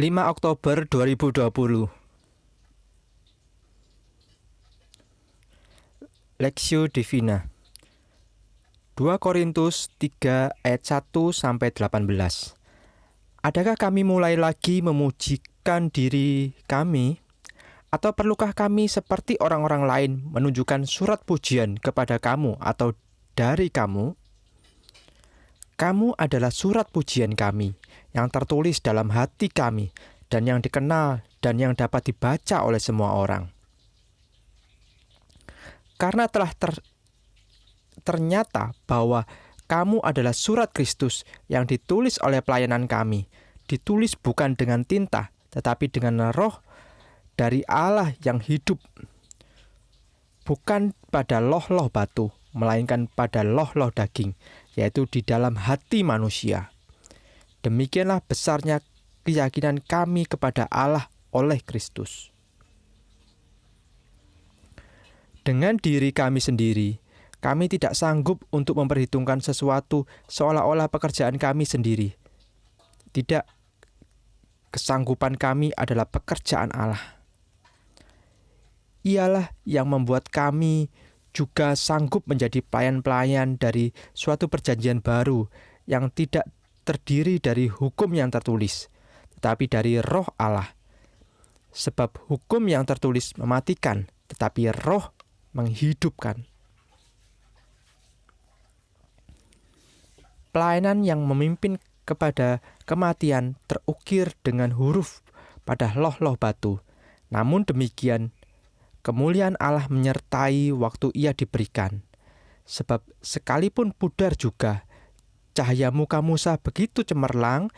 5 Oktober 2020. Lexio Divina 2 Korintus 3 ayat 1 sampai 18. Adakah kami mulai lagi memujikan diri kami? Atau perlukah kami seperti orang-orang lain menunjukkan surat pujian kepada kamu atau dari kamu? Kamu adalah surat pujian kami yang tertulis dalam hati kami dan yang dikenal dan yang dapat dibaca oleh semua orang. Karena telah ternyata bahwa kamu adalah surat Kristus yang ditulis oleh pelayanan kami, ditulis bukan dengan tinta, tetapi dengan roh dari Allah yang hidup, bukan pada loh-loh batu, melainkan pada loh-loh daging, yaitu di dalam hati manusia. Demikianlah besarnya keyakinan kami kepada Allah oleh Kristus. Dengan diri kami sendiri, kami tidak sanggup untuk memperhitungkan sesuatu seolah-olah pekerjaan kami sendiri. Tidak, kesanggupan kami adalah pekerjaan Allah. Ialah yang membuat kami juga sanggup menjadi pelayan-pelayan dari suatu perjanjian baru yang tidak terdiri dari hukum yang tertulis, tetapi dari roh Allah. Sebab hukum yang tertulis mematikan, tetapi roh menghidupkan. Pelayanan yang memimpin kepada kematian terukir dengan huruf pada loh-loh batu. Namun demikian, kemuliaan Allah menyertai waktu ia diberikan. Sebab sekalipun pudar juga, cahaya muka Musa begitu cemerlang,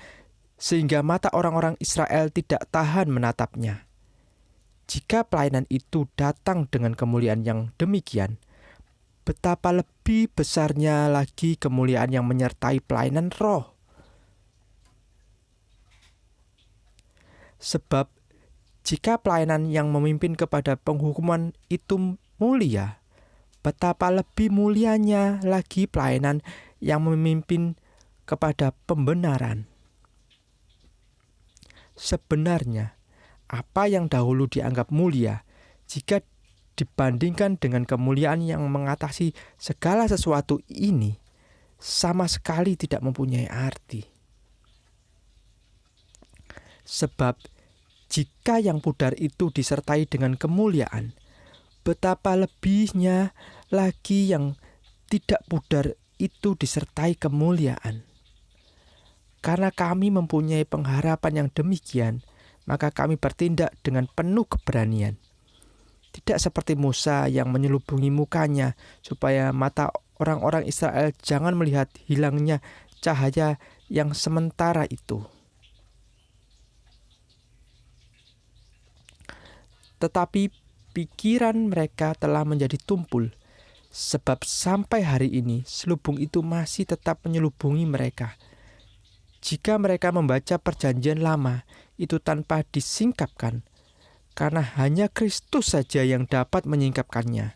sehingga mata orang-orang Israel tidak tahan menatapnya. Jika pelayanan itu datang dengan kemuliaan yang demikian, betapa lebih besarnya lagi kemuliaan yang menyertai pelayanan roh. Sebab jika pelayanan yang memimpin kepada penghukuman itu mulia, betapa lebih mulianya lagi pelayanan yang memimpin kepada pembenaran. Sebenarnya, apa yang dahulu dianggap mulia, jika dibandingkan dengan kemuliaan yang mengatasi segala sesuatu ini, sama sekali tidak mempunyai arti. Sebab jika yang pudar itu disertai dengan kemuliaan, betapa lebihnya lagi yang tidak pudar itu disertai kemuliaan. Karena kami mempunyai pengharapan yang demikian, maka kami bertindak dengan penuh keberanian. Tidak seperti Musa yang menyelubungi mukanya supaya mata orang-orang Israel jangan melihat hilangnya cahaya yang sementara itu. Tetapi pikiran mereka telah menjadi tumpul, sebab sampai hari ini selubung itu masih tetap menyelubungi mereka. Jika mereka membaca perjanjian lama itu tanpa disingkapkan, karena hanya Kristus saja yang dapat menyingkapkannya.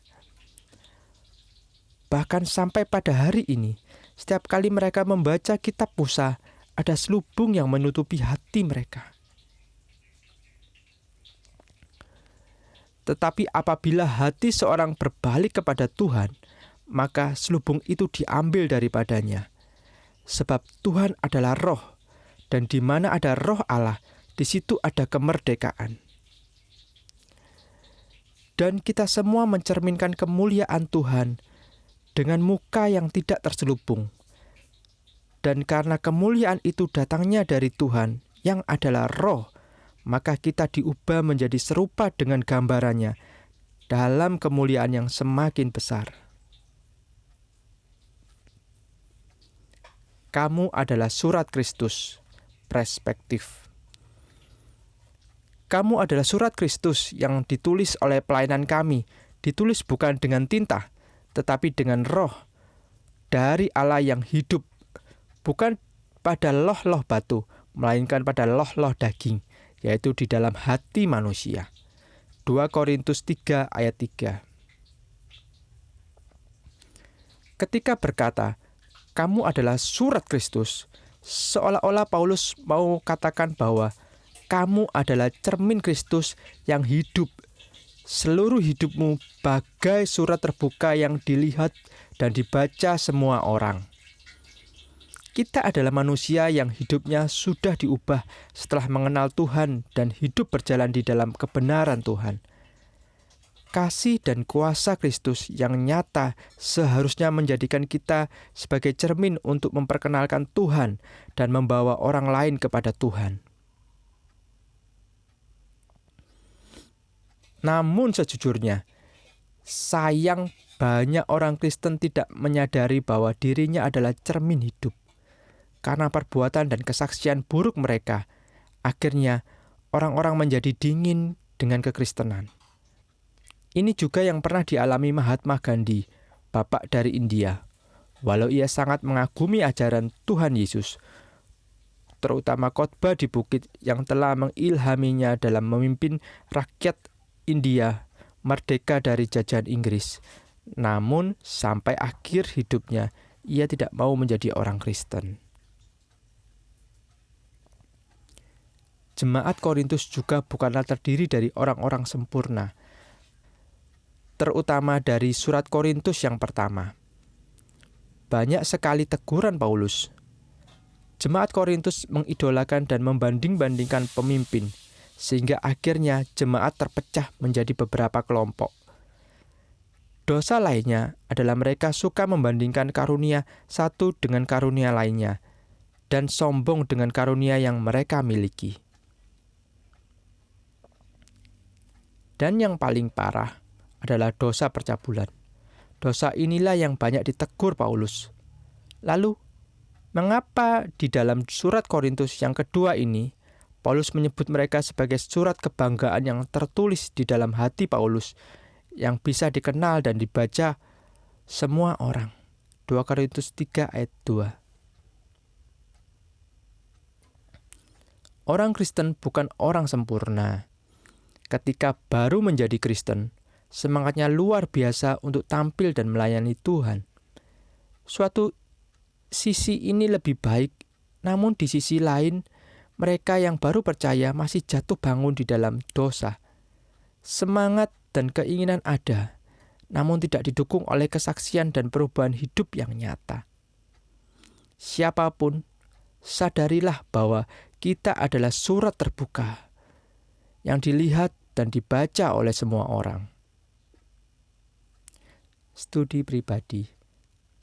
Bahkan sampai pada hari ini, setiap kali mereka membaca kitab Musa, ada selubung yang menutupi hati mereka. Tetapi apabila hati seorang berbalik kepada Tuhan, maka selubung itu diambil daripadanya. Sebab Tuhan adalah roh, dan di mana ada roh Allah, di situ ada kemerdekaan. Dan kita semua mencerminkan kemuliaan Tuhan dengan muka yang tidak terselubung. Dan karena kemuliaan itu datangnya dari Tuhan, yang adalah roh, maka kita diubah menjadi serupa dengan gambarannya dalam kemuliaan yang semakin besar. Kamu adalah surat Kristus. Perspektif. Kamu adalah surat Kristus yang ditulis oleh pelayanan kami, ditulis bukan dengan tinta, tetapi dengan roh dari Allah yang hidup, bukan pada loh-loh batu, melainkan pada loh-loh daging, yaitu di dalam hati manusia. 2 Korintus 3 ayat 3. Ketika berkata, kamu adalah surat Kristus, seolah-olah Paulus mau katakan bahwa kamu adalah cermin Kristus yang hidup. Seluruh hidupmu bagai surat terbuka yang dilihat dan dibaca semua orang. Kita adalah manusia yang hidupnya sudah diubah setelah mengenal Tuhan dan hidup berjalan di dalam kebenaran Tuhan. Kasih dan kuasa Kristus yang nyata seharusnya menjadikan kita sebagai cermin untuk memperkenalkan Tuhan dan membawa orang lain kepada Tuhan. Namun sejujurnya, sayang banyak orang Kristen tidak menyadari bahwa dirinya adalah cermin hidup. Karena perbuatan dan kesaksian buruk mereka, akhirnya orang-orang menjadi dingin dengan kekristenan. Ini juga yang pernah dialami Mahatma Gandhi, bapak dari India. Walau ia sangat mengagumi ajaran Tuhan Yesus, terutama khotbah di bukit yang telah mengilhaminya dalam memimpin rakyat India merdeka dari jajahan Inggris. Namun sampai akhir hidupnya, ia tidak mau menjadi orang Kristen. Jemaat Korintus juga bukanlah terdiri dari orang-orang sempurna, terutama dari surat Korintus yang pertama. Banyak sekali teguran Paulus. Jemaat Korintus mengidolakan dan membanding-bandingkan pemimpin, sehingga akhirnya jemaat terpecah menjadi beberapa kelompok. Dosa lainnya adalah mereka suka membandingkan karunia satu dengan karunia lainnya, dan sombong dengan karunia yang mereka miliki. Dan yang paling parah adalah dosa percabulan. Dosa inilah yang banyak ditegur Paulus. Lalu, mengapa di dalam surat Korintus yang kedua ini, Paulus menyebut mereka sebagai surat kebanggaan yang tertulis di dalam hati Paulus, yang bisa dikenal dan dibaca semua orang. 2 Korintus 3 ayat 2. Orang Kristen bukan orang sempurna. Ketika baru menjadi Kristen, semangatnya luar biasa untuk tampil dan melayani Tuhan. Suatu sisi ini lebih baik, namun di sisi lain, mereka yang baru percaya masih jatuh bangun di dalam dosa. Semangat dan keinginan ada, namun tidak didukung oleh kesaksian dan perubahan hidup yang nyata. Siapapun, sadarilah bahwa kita adalah surat terbuka yang dilihat dan dibaca oleh semua orang. Studi pribadi.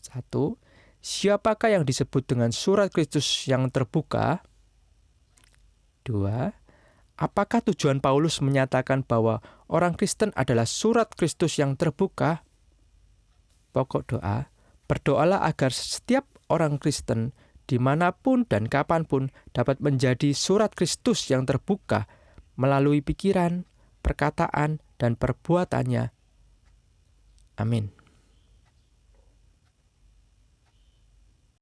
1. Siapakah yang disebut dengan surat Kristus yang terbuka? 2. Apakah tujuan Paulus menyatakan bahwa orang Kristen adalah surat Kristus yang terbuka? Pokok doa, berdoalah agar setiap orang Kristen dimanapun dan kapanpun dapat menjadi surat Kristus yang terbuka melalui pikiran, perkataan, dan perbuatannya. Amin.